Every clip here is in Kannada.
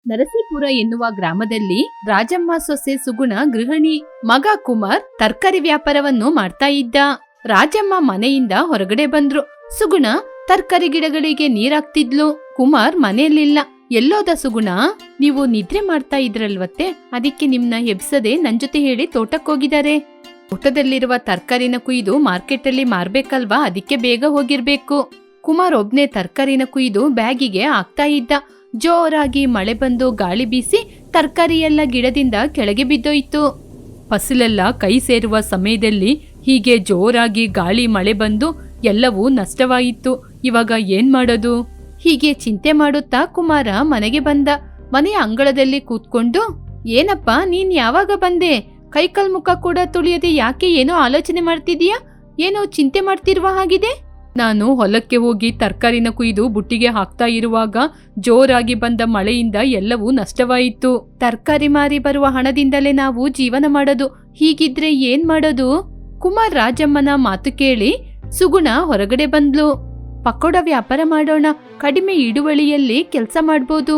ನರಸೀಪುರ ಎನ್ನುವ ಗ್ರಾಮದಲ್ಲಿ ರಾಜಮ್ಮ ಸೊಸೆ ಸುಗುಣ ಗೃಹಿಣಿ, ಮಗ ಕುಮಾರ್ ತರಕಾರಿ ವ್ಯಾಪಾರವನ್ನು ಮಾಡ್ತಾ ಇದ್ದ. ರಾಜಮ್ಮ ಮನೆಯಿಂದ ಹೊರಗಡೆ ಬಂದ್ರು. ಸುಗುಣ ತರಕಾರಿ ಗಿಡಗಳಿಗೆ ನೀರಾಕ್ತಿದ್ಲು. ಕುಮಾರ್ ಮನೆಯಲ್ಲಿಲ್ಲ. ಎಲ್ಲೋದ ಸುಗುಣ? ನೀವು ನಿದ್ರೆ ಮಾಡ್ತಾ ಇದ್ರಲ್ವತ್ತೆ, ಅದಕ್ಕೆ ನಿಮ್ನ ಎಬ್ಸದೆ ನನ್ ಜೊತೆ ಹೇಳಿ ತೋಟಕ್ಕೋಗಿದ್ದಾರೆ. ತೋಟದಲ್ಲಿರುವ ತರಕಾರಿನ ಕುಯ್ದು ಮಾರ್ಕೆಟಲ್ಲಿ ಮಾರ್ಬೇಕಲ್ವಾ, ಅದಕ್ಕೆ ಬೇಗ ಹೋಗಿರ್ಬೇಕು. ಕುಮಾರ್ ಒಬ್ನೇ ತರಕಾರಿನ ಕುಯ್ದು ಬ್ಯಾಗಿಗೆ ಹಾಕ್ತಾ ಇದ್ದ. ಜೋರಾಗಿ ಮಳೆ ಬಂದು ಗಾಳಿ ಬೀಸಿ ತರಕಾರಿ ಎಲ್ಲ ಗಿಡದಿಂದ ಕೆಳಗೆ ಬಿದ್ದೋಯ್ತು. ಫಸಲೆಲ್ಲ ಕೈ ಸೇರುವ ಸಮಯದಲ್ಲಿ ಹೀಗೆ ಜೋರಾಗಿ ಗಾಳಿ ಮಳೆ ಬಂದು ಎಲ್ಲವೂ ನಷ್ಟವಾಯಿತು. ಇವಾಗ ಏನ್ ಮಾಡೋದು? ಹೀಗೆ ಚಿಂತೆ ಮಾಡುತ್ತಾ ಕುಮಾರ ಮನೆಗೆ ಬಂದ. ಮನೆಯ ಅಂಗಳದಲ್ಲಿ ಕೂತ್ಕೊಂಡು, ಏನಪ್ಪ ನೀನ್ ಯಾವಾಗ ಬಂದೆ? ಕೈಕಾಲ್ ಮುಖ ಕೂಡ ತುಳಿಯದೆ ಯಾಕೆ ಏನೋ ಆಲೋಚನೆ ಮಾಡ್ತಿದೀಯಾ? ಏನೋ ಚಿಂತೆ ಮಾಡ್ತಿರುವ ಹಾಗಿದೆ. ನಾನು ಹೊಲಕ್ಕೆ ಹೋಗಿ ತರಕಾರಿನ ಕುಯ್ದು ಬುಟ್ಟಿಗೆ ಹಾಕ್ತಾ ಇರುವಾಗ ಜೋರಾಗಿ ಬಂದ ಮಳೆಯಿಂದ ಎಲ್ಲವೂ ನಷ್ಟವಾಯಿತು. ತರಕಾರಿ ಮಾರಿ ಬರುವ ಹಣದಿಂದಲೇ ನಾವು ಜೀವನ ಮಾಡೋದು. ಹೀಗಿದ್ರೆ ಏನ್ ಮಾಡೋದು? ಕುಮಾರ್ ರಾಜಮ್ಮನ ಮಾತು ಕೇಳಿ ಸುಗುಣ ಹೊರಗಡೆ ಬಂದ್ಲು. ಪಕೋಡ ವ್ಯಾಪಾರ ಮಾಡೋಣ, ಕಡಿಮೆ ಇಳುವಳಿಯಲ್ಲಿ ಕೆಲಸ ಮಾಡ್ಬೋದು.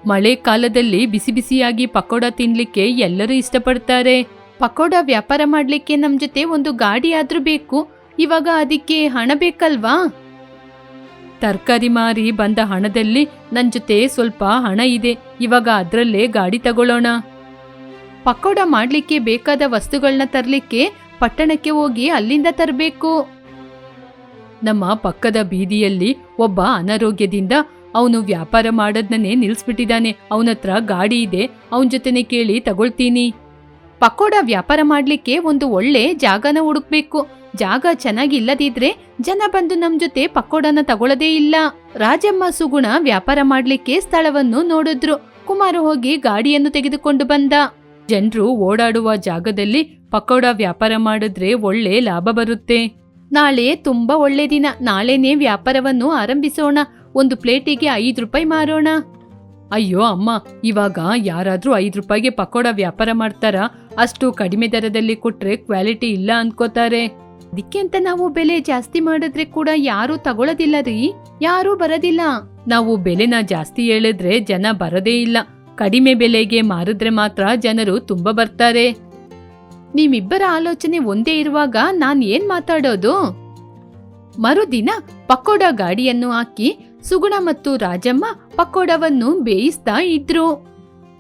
ಮಳೆ ಕಾಲದಲ್ಲಿ ಬಿಸಿ ಬಿಸಿಯಾಗಿ ಪಕೋಡ ತಿನ್ಲಿಕ್ಕೆ ಎಲ್ಲರೂ ಇಷ್ಟಪಡ್ತಾರೆ. ಪಕೋಡ ವ್ಯಾಪಾರ ಮಾಡ್ಲಿಕ್ಕೆ ನಮ್ ಜೊತೆ ಒಂದು ಗಾಡಿ ಆದ್ರೂ ಬೇಕು. ಇವಾಗ ಅದಕ್ಕೆ ಹಣ ಬೇಕಲ್ವಾ? ತರಕಾರಿ ಮಾರಿ ಬಂದ ಹಣದಲ್ಲಿ ನನ್ ಜೊತೆ ಸ್ವಲ್ಪ ಹಣ ಇದೆ. ಇವಾಗ ಅದ್ರಲ್ಲೇ ಗಾಡಿ ತಗೊಳ್ಳೋಣ. ಪಕೋಡ ಮಾಡ್ಲಿಕ್ಕೆ ಬೇಕಾದ ವಸ್ತುಗಳನ್ನ ತರ್ಲಿಕ್ಕೆ ಪಟ್ಟಣಕ್ಕೆ ಹೋಗಿ ಅಲ್ಲಿಂದ ತರಬೇಕು. ನಮ್ಮ ಪಕ್ಕದ ಬೀದಿಯಲ್ಲಿ ಒಬ್ಬ ಅನಾರೋಗ್ಯದಿಂದ ಅವನು ವ್ಯಾಪಾರ ಮಾಡೋದನ್ನೇ ನಿಲ್ಸ್ಬಿಟ್ಟಿದ್ದಾನೆ. ಅವನತ್ರ ಗಾಡಿ ಇದೆ, ಅವನ ಜೊತೆನೆ ಕೇಳಿ ತಗೊಳ್ತೀನಿ. ಪಕೋಡ ವ್ಯಾಪಾರ ಮಾಡ್ಲಿಕ್ಕೆ ಒಂದು ಒಳ್ಳೆ ಜಾಗನ ಹುಡುಕ್ಬೇಕು. ಜಾಗ ಚೆನ್ನಾಗಿಲ್ಲದಿದ್ರೆ ಜನ ಬಂದು ನಮ್ ಜೊತೆ ಪಕೋಡನ ತಗೊಳ್ಳೋದೇ ಇಲ್ಲ. ರಾಜಮ್ಮ ಸುಗುಣ ವ್ಯಾಪಾರ ಮಾಡ್ಲಿಕ್ಕೆ ಸ್ಥಳವನ್ನು ನೋಡಿದ್ರು. ಕುಮಾರ ಹೋಗಿ ಗಾಡಿಯನ್ನು ತೆಗೆದುಕೊಂಡು ಬಂದ. ಜನರು ಓಡಾಡುವ ಜಾಗದಲ್ಲಿ ಪಕೋಡ ವ್ಯಾಪಾರ ಮಾಡಿದ್ರೆ ಒಳ್ಳೆ ಲಾಭ ಬರುತ್ತೆ. ನಾಳೆ ತುಂಬಾ ಒಳ್ಳೆ ದಿನ. ನಾಳೆನೇ ವ್ಯಾಪಾರವನ್ನು ಆರಂಭಿಸೋಣ. ಒಂದು ಪ್ಲೇಟಿಗೆ 5 ರೂಪಾಯಿ ಮಾರೋಣ. ಅಯ್ಯೋ ಅಮ್ಮ, ಇವಾಗ ಯಾರಾದ್ರೂ 5 ರೂಪಾಯಿಗೆ ಪಕೋಡ ವ್ಯಾಪಾರ ಮಾಡ್ತಾರ? ಅಷ್ಟು ಕಡಿಮೆ ದರದಲ್ಲಿ ಕೊಟ್ರೆ ಕ್ವಾಲಿಟಿ ಇಲ್ಲ ಅನ್ಕೋತಾರೆ. ಅದಕ್ಕೆ ಅಂತ ನಾವು ಬೆಲೆ ಜಾಸ್ತಿ ಮಾಡಿದ್ರೆ ಕೂಡ ಯಾರು ತಗೊಳ್ಳೋದಿಲ್ಲ ರೀ, ಯಾರೂ ಬರೋದಿಲ್ಲ. ನಾವು ಬೆಲೆನ ಜಾಸ್ತಿ ಹೇಳಿದ್ರೆ ಜನ ಬರೋದೇ ಇಲ್ಲ. ಕಡಿಮೆ ಬೆಲೆಗೆ ಮಾರಿದ್ರೆ ಮಾತ್ರ ಜನರು ತುಂಬಾ ಬರ್ತಾರೆ. ನಿಮ್ಮಿಬ್ಬರ ಆಲೋಚನೆ ಒಂದೇ ಇರುವಾಗ ನಾನ್ ಏನ್ ಮಾತಾಡೋದು? ಮರುದಿನ ಪಕೋಡ ಗಾಡಿಯನ್ನು ಹಾಕಿ ಸುಗುಣ ಮತ್ತು ರಾಜಮ್ಮ ಪಕೋಡವನ್ನು ಬೇಯಿಸ್ತಾ ಇದ್ರು.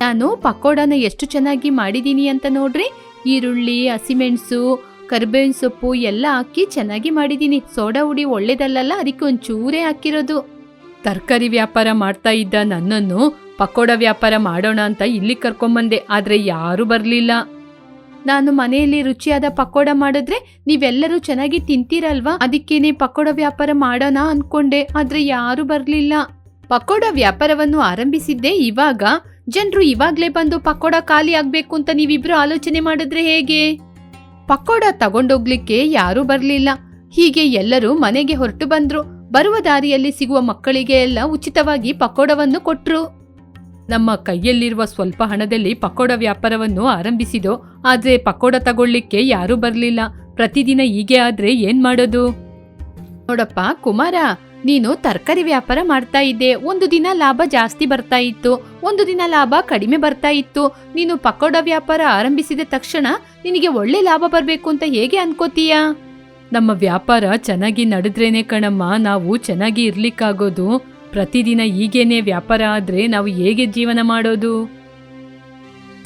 ನಾನು ಪಕೋಡನ ಎಷ್ಟು ಚೆನ್ನಾಗಿ ಮಾಡಿದೀನಿ ಅಂತ ನೋಡ್ರಿ. ಈರುಳ್ಳಿ, ಹಸಿಮೆಣಸು, ಕರಿಬೇವಿನ ಸೊಪ್ಪು ಎಲ್ಲ ಹಾಕಿ ಚೆನ್ನಾಗಿ ಮಾಡಿದೀನಿ. ಸೋಡಾ ಹುಡಿ ಒಳ್ಳೇದಲ್ಲ, ಅದಕ್ಕೆ ಒಂಚೂರೇ ಹಾಕಿರೋದು. ತರಕಾರಿ ವ್ಯಾಪಾರ ಮಾಡ್ತಾ ಇದ್ದ ನನ್ನನ್ನು ಪಕೋಡ ವ್ಯಾಪಾರ ಮಾಡೋಣ ಅಂತ ಇಲ್ಲಿ ಕರ್ಕೊಂಬಂದೆ, ಆದ್ರೆ ಯಾರೂ ಬರ್ಲಿಲ್ಲ. ನಾನು ಮನೆಯಲ್ಲಿ ರುಚಿಯಾದ ಪಕೋಡ ಮಾಡಿದ್ರೆ ನೀವೆಲ್ಲರೂ ಚೆನ್ನಾಗಿ ತಿಂತೀರಲ್ವಾ, ಅದಕ್ಕೇನೆ ಪಕೋಡ ವ್ಯಾಪಾರ ಮಾಡೋಣ ಅನ್ಕೊಂಡೆ, ಆದ್ರೆ ಯಾರು ಬರ್ಲಿಲ್ಲ. ಪಕೋಡ ವ್ಯಾಪಾರವನ್ನು ಆರಂಭಿಸಿದ್ದೆ ಇವಾಗ. ಜನರು ಇವಾಗ್ಲೇ ಬಂದು ಪಕೋಡ ಖಾಲಿ ಆಗ್ಬೇಕು ಅಂತ ನೀವಿಬ್ರು ಆಲೋಚನೆ ಮಾಡಿದ್ರೆ ಹೇಗೆ? ಪಕೋಡ ತಗೊಂಡೋಗ್ಲಿಕ್ಕೆ ಯಾರೂ ಬರ್ಲಿಲ್ಲ. ಹೀಗೆ ಎಲ್ಲರೂ ಮನೆಗೆ ಹೊರಟು ಬಂದ್ರು. ಬರುವ ದಾರಿಯಲ್ಲಿ ಸಿಗುವ ಮಕ್ಕಳಿಗೆ ಎಲ್ಲ ಉಚಿತವಾಗಿ ಪಕೋಡವನ್ನು ಕೊಟ್ರು. ನಮ್ಮ ಕೈಯಲ್ಲಿರುವ ಸ್ವಲ್ಪ ಹಣದಲ್ಲಿ ಪಕೋಡ ವ್ಯಾಪಾರವನ್ನು ಆರಂಭಿಸಿದೋ, ಆದ್ರೆ ಪಕೋಡ ತಗೊಳ್ಳಿಕ್ಕೆ ಯಾರೂ ಬರ್ಲಿಲ್ಲ. ಪ್ರತಿದಿನ ಹೀಗೆ ಆದ್ರೆ ಏನ್ ಮಾಡೋದು? ನೋಡಪ್ಪ ಕುಮಾರ, ನೀನು ತರಕಾರಿ ವ್ಯಾಪಾರ ಮಾಡ್ತಾ ಇದ್ದೆ. ಒಂದು ದಿನ ಲಾಭ ಜಾಸ್ತಿ ಬರ್ತಾ ಇತ್ತು, ಒಂದು ದಿನ ಲಾಭ ಕಡಿಮೆ ಬರ್ತಾ ಇತ್ತು. ನೀನು ಪಕೋಡ ವ್ಯಾಪಾರ ಆರಂಭಿಸಿದ ತಕ್ಷಣ ನಿನಗೆ ಒಳ್ಳೆ ಲಾಭ ಬರ್ಬೇಕು ಅಂತ ಹೇಗೆ ಅನ್ಕೋತೀಯ? ನಮ್ಮ ವ್ಯಾಪಾರ ಚೆನ್ನಾಗಿ ನಡೆದ್ರೇನೆ ಕಣಮ್ಮ ನಾವು ಚೆನ್ನಾಗಿ ಇರ್ಲಿಕ್ಕಾಗೋದು. ಪ್ರತಿದಿನ ಹೀಗೇನೆ ವ್ಯಾಪಾರ ಆದ್ರೆ ನಾವು ಹೇಗೆ ಜೀವನ ಮಾಡೋದು?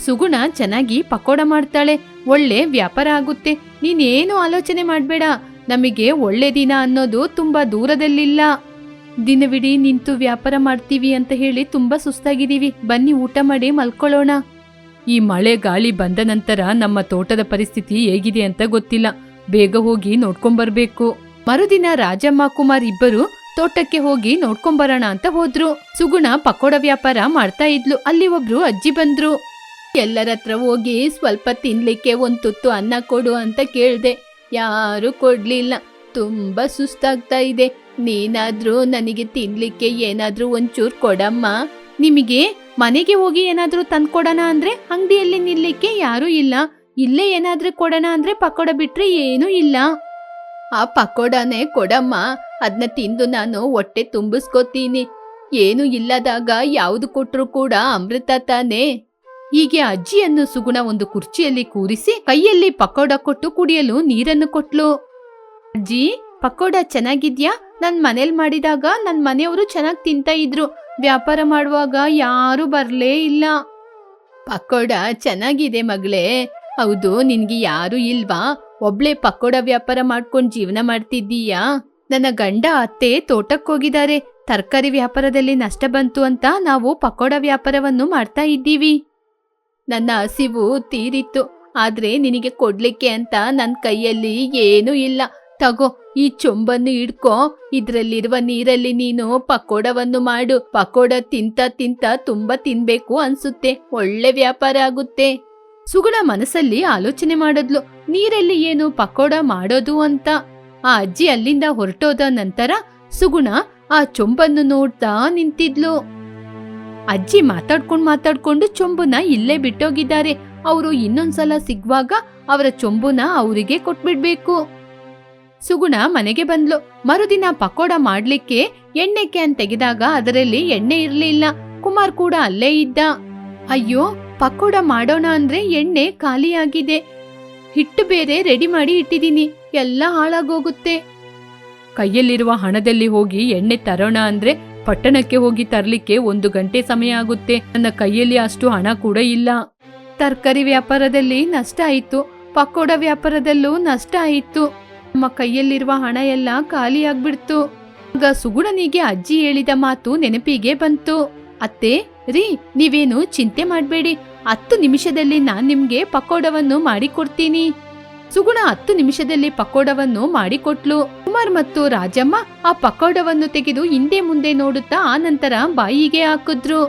ಸುಗುಣ ಚೆನ್ನಾಗಿ ಪಕೋಡ ಮಾಡ್ತಾಳೆ, ಒಳ್ಳೆ ವ್ಯಾಪಾರ ಆಗುತ್ತೆ. ನೀನೇನು ಆಲೋಚನೆ ಮಾಡ್ಬೇಡ. ನಮಗೆ ಒಳ್ಳೆ ದಿನ ಅನ್ನೋದು ತುಂಬಾ ದೂರದಲ್ಲಿಲ್ಲ. ದಿನವಿಡೀ ನಿಂತು ವ್ಯಾಪಾರ ಮಾಡ್ತೀವಿ ಅಂತ ಹೇಳಿ ತುಂಬಾ ಸುಸ್ತಾಗಿದ್ದೀವಿ. ಬನ್ನಿ ಊಟ ಮಾಡಿ ಮಲ್ಕೊಳ್ಳೋಣ. ಈ ಮಳೆ ಗಾಳಿ ಬಂದ ನಂತರ ನಮ್ಮ ತೋಟದ ಪರಿಸ್ಥಿತಿ ಹೇಗಿದೆ ಅಂತ ಗೊತ್ತಿಲ್ಲ. ಬೇಗ ಹೋಗಿ ನೋಡ್ಕೊಂಬರ್ಬೇಕು. ಮರುದಿನ ರಾಜಮ್ಮ ಕುಮಾರ್ ಇಬ್ಬರು ತೋಟಕ್ಕೆ ಹೋಗಿ ನೋಡ್ಕೊಂಬರೋಣ ಅಂತ ಹೋದ್ರು. ಸುಗುಣ ಪಕೋಡ ವ್ಯಾಪಾರ ಮಾಡ್ತಾ ಇದ್ಲು. ಅಲ್ಲಿ ಒಬ್ರು ಅಜ್ಜಿ ಬಂದ್ರು. ಎಲ್ಲರ ಹತ್ರ ಹೋಗಿ ಸ್ವಲ್ಪ ತಿನ್ಲಿಕ್ಕೆ ಒಂದ್ ತುತ್ತು ಅನ್ನ ಕೊಡು ಅಂತ ಕೇಳ್ದೆ. ಯಾರು ಕೊಡ್ಲಿಲ್ಲ. ತುಂಬಾ ಸುಸ್ತಾಗ್ತಾ ಇದೆ. ನೀನಾದ್ರೂ ನನಗೆ ತಿನ್ಲಿಕ್ಕೆ ಏನಾದ್ರೂ ಒಂಚೂರ್ ಕೊಡಮ್ಮ. ನಿಮಗೆ ಮನೆಗೆ ಹೋಗಿ ಏನಾದ್ರೂ ತಂದ್ಕೊಡೋಣ ಅಂದ್ರೆ ಅಂಗಡಿಯಲ್ಲಿ ನಿಲ್ಲಿಕ್ಕೆ ಯಾರೂ ಇಲ್ಲ. ಇಲ್ಲೇ ಏನಾದ್ರೂ ಕೊಡೋಣ ಅಂದ್ರೆ ಪಕೋಡ ಬಿಟ್ರೆ ಏನೂ ಇಲ್ಲ. ಆ ಪಕೋಡನೇ ಕೊಡಮ್ಮ, ಅದನ್ನ ತಿಂದು ನಾನು ಹೊಟ್ಟೆ ತುಂಬಿಸ್ಕೋತೀನಿ. ಏನು ಇಲ್ಲದಾಗ ಯಾವುದು ಕೊಟ್ರು ಕೂಡ ಅಮೃತ ತಾನೇ. ಹೀಗೆ ಅಜ್ಜಿಯನ್ನು ಸುಗುಣ ಒಂದು ಕುರ್ಚಿಯಲ್ಲಿ ಕೂರಿಸಿ ಕೈಯಲ್ಲಿ ಪಕೋಡ ಕೊಟ್ಟು ಕುಡಿಯಲು ನೀರನ್ನು ಕೊಟ್ಲು. ಅಜ್ಜಿ, ಪಕೋಡ ಚೆನ್ನಾಗಿದ್ಯಾ? ನನ್ ಮನೇಲಿ ಮಾಡಿದಾಗ ನನ್ ಮನೆಯವರು ಚೆನ್ನಾಗಿ ತಿಂತ ಇದ್ರು. ವ್ಯಾಪಾರ ಮಾಡುವಾಗ ಯಾರು ಬರ್ಲೇ ಇಲ್ಲ. ಪಕೋಡ ಚೆನ್ನಾಗಿದೆ ಮಗಳೇ. ಹೌದು, ನಿನ್ಗೆ ಯಾರು ಇಲ್ವಾ? ಒಬ್ಳೆ ಪಕೋಡ ವ್ಯಾಪಾರ ಮಾಡ್ಕೊಂಡ್ ಜೀವನ ಮಾಡ್ತಿದ್ದೀಯಾ? ನನ್ನ ಗಂಡ ಅತ್ತೆ ತೋಟಕ್ಕೋಗಿದ್ದಾರೆ. ತರಕಾರಿ ವ್ಯಾಪಾರದಲ್ಲಿ ನಷ್ಟ ಬಂತು ಅಂತ ನಾವು ಪಕೋಡ ವ್ಯಾಪಾರವನ್ನು ಮಾಡ್ತಾ ಇದ್ದೀವಿ. ನನ್ನ ಹಸಿವು ತೀರಿತ್ತು, ಆದ್ರೆ ನಿನಗೆ ಕೊಡ್ಲಿಕ್ಕೆ ಅಂತ ನನ್ ಕೈಯಲ್ಲಿ ಏನೂ ಇಲ್ಲ. ತಗೋ, ಈ ಚೊಂಬನ್ನು ಇಡ್ಕೋ. ಇದ್ರಲ್ಲಿರುವ ನೀರಲ್ಲಿ ನೀನು ಪಕೋಡವನ್ನು ಮಾಡು. ಪಕೋಡ ತಿಂತ ತಿಂತ ತುಂಬಾ ತಿನ್ಬೇಕು ಅನ್ಸುತ್ತೆ. ಒಳ್ಳೆ ವ್ಯಾಪಾರ ಆಗುತ್ತೆ. ಸುಗುಣ ಮನಸ್ಸಲ್ಲಿ ಆಲೋಚನೆ ಮಾಡಿದ್ಲು, ನೀರಲ್ಲಿ ಏನು ಪಕೋಡ ಮಾಡೋದು ಅಂತ. ಆ ಅಜ್ಜಿ ಅಲ್ಲಿಂದ ಹೊರಟೋದ ನಂತರ ಸುಗುಣ ಆ ಚೊಂಬನ್ನು ನೋಡ್ತಾ ನಿಂತಿದ್ಲು. ಅಜ್ಜಿ ಮಾತಾಡ್ಕೊಂಡು ಚೊಂಬುನ ಇಲ್ಲೇ ಬಿಟ್ಟೋಗಿದ್ದಾರೆ. ಅವರು ಇನ್ನೊಂದ್ಸಲ ಸಿಗುವಾಗ ಅವರ ಚೊಂಬುನ ಅವರಿಗೆ ಕೊಟ್ಬಿಡ್ಬೇಕು. ಸುಗುಣ ಮನೆಗೆ ಬಂದ್ಲು. ಮರುದಿನ ಪಕೋಡ ಮಾಡ್ಲಿಕ್ಕೆ ಎಣ್ಣೆ ಕ್ಯಾನ್ ತೆಗೆದಾಗ ಅದರಲ್ಲಿ ಎಣ್ಣೆ ಇರ್ಲಿಲ್ಲ. ಕುಮಾರ್ ಕೂಡ ಅಲ್ಲೇ ಇದ್ದ. ಅಯ್ಯೋ, ಪಕೋಡ ಮಾಡೋಣ ಅಂದ್ರೆ ಎಣ್ಣೆ ಖಾಲಿಯಾಗಿದೆ. ಹಿಟ್ಟು ಬೇರೆ ರೆಡಿ ಮಾಡಿ ಇಟ್ಟಿದೀನಿ, ಎಲ್ಲ ಹಾಳಾಗೋಗುತ್ತೆ. ಕೈಯಲ್ಲಿರುವ ಹಣದಲ್ಲಿ ಹೋಗಿ ಎಣ್ಣೆ ತರೋಣ ಅಂದ್ರೆ ಪಟ್ಟಣಕ್ಕೆ ಹೋಗಿ ತರ್ಲಿಕ್ಕೆ 1 ಗಂಟೆ ಸಮಯ ಆಗುತ್ತೆ. ನನ್ನ ಕೈಯಲ್ಲಿ ಅಷ್ಟು ಹಣ ಕೂಡ ಇಲ್ಲ. ತರಕಾರಿ ವ್ಯಾಪಾರದಲ್ಲಿ ನಷ್ಟ ಆಯಿತು, ಪಕೋಡ ವ್ಯಾಪಾರದಲ್ಲೂ ನಷ್ಟ ಆಯಿತು. ನಮ್ಮ ಕೈಯಲ್ಲಿರುವ ಹಣ ಎಲ್ಲ ಖಾಲಿ ಆಗ್ಬಿಡ್ತು. ಆಗ ಸುಗುಣನಿಗೆ ಅಜ್ಜಿ ಹೇಳಿದ ಮಾತು ನೆನಪಿಗೆ ಬಂತು. ಅತ್ತೆ ರೀ, ನೀವೇನು ಚಿಂತೆ ಮಾಡ್ಬೇಡಿ. 10 ನಿಮಿಷದಲ್ಲಿ ನಾನ್ ನಿಮ್ಗೆ ಪಕೋಡವನ್ನು ಮಾಡಿಕೊಡ್ತೀನಿ. ಸುಗುಣ 10 ನಿಮಿಷದಲ್ಲಿ ಪಕೋಡವನ್ನು ಮಾಡಿಕೊಟ್ಲು. ಕುಮಾರ್ ಮತ್ತು ರಾಜಮ್ಮ ಆ ಪಕೋಡವನ್ನು ತೆಗೆದು ಹಿಂದೆ ಮುಂದೆ ನೋಡುತ್ತಾ ಆನಂತರ ಬಾಯಿಗೆ ಹಾಕಿದ್ರು.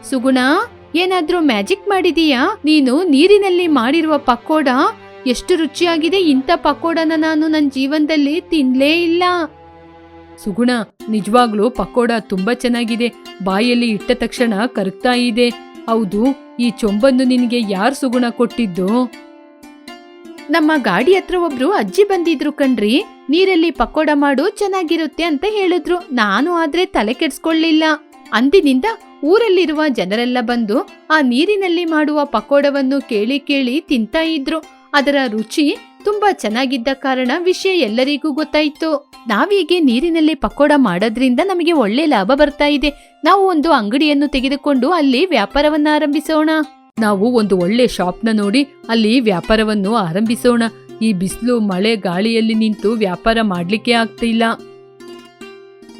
ಸುಗುಣ, ಏನಾದ್ರೂ ಮ್ಯಾಜಿಕ್ ಮಾಡಿದೀಯಾ? ನೀನು ನೀರಿನಲ್ಲಿ ಮಾಡಿರುವ ಪಕೋಡ ಎಷ್ಟು ರುಚಿಯಾಗಿದೆ. ಇಂಥ ಪಕೋಡನ ನಾನು ನನ್ನ ಜೀವನದಲ್ಲಿ ತಿನ್ಲೇ ಇಲ್ಲ. ಸುಗುಣ, ನಿಜವಾಗ್ಲೂ ಪಕೋಡ ತುಂಬಾ ಚೆನ್ನಾಗಿದೆ. ಬಾಯಲ್ಲಿ ಇಟ್ಟ ತಕ್ಷಣ ಕರಗ್ತಾ ಇದೆ. ಹೌದು, ಈ ಚೊಂಬನ್ನು ನಿನಗೆ ಯಾರು ಸುಗುಣ ಕೊಟ್ಟಿದ್ದು? ನಮ್ಮ ಗಾಡಿ ಹತ್ರ ಒಬ್ರು ಅಜ್ಜಿ ಬಂದಿದ್ರು ಕಣ್ರಿ. ನೀರಲ್ಲಿ ಪಕೋಡ ಮಾಡು, ಚೆನ್ನಾಗಿರುತ್ತೆ ಅಂತ ಹೇಳಿದ್ರು. ನಾನು ಆದ್ರೆ ತಲೆ ಕೆಡ್ಸ್ಕೊಳ್ಳಿಲ್ಲ. ಅಂದಿನಿಂದ ಊರಲ್ಲಿರುವ ಜನರೆಲ್ಲ ಬಂದು ಆ ನೀರಿನಲ್ಲಿ ಮಾಡುವ ಪಕೋಡವನ್ನು ಕೇಳಿ ಕೇಳಿ ತಿಂತಾ ಇದ್ರು. ಅದರ ರುಚಿ ತುಂಬಾ ಚೆನ್ನಾಗಿದ್ದ ಕಾರಣ ವಿಷಯ ಎಲ್ಲರಿಗೂ ಗೊತ್ತಾಯ್ತು. ನಾವೀಗೆ ನೀರಿನಲ್ಲಿ ಪಕೋಡ ಮಾಡೋದ್ರಿಂದ ನಮಗೆ ಒಳ್ಳೆ ಲಾಭ ಬರ್ತಾ ಇದೆ. ನಾವು ಒಂದು ಅಂಗಡಿಯನ್ನು ತೆಗೆದುಕೊಂಡು ಅಲ್ಲಿ ವ್ಯಾಪಾರವನ್ನ ಆರಂಭಿಸೋಣ. ನಾವು ಒಂದು ಒಳ್ಳೆ ಶಾಪ್ನ ನೋಡಿ ಅಲ್ಲಿ ವ್ಯಾಪಾರವನ್ನು ಆರಂಭಿಸೋಣ. ಈ ಬಿಸಿಲು ಮಳೆ ಗಾಳಿಯಲ್ಲಿ ನಿಂತು ವ್ಯಾಪಾರ ಮಾಡ್ಲಿಕ್ಕೆ ಆಗ್ತಿಲ್ಲ.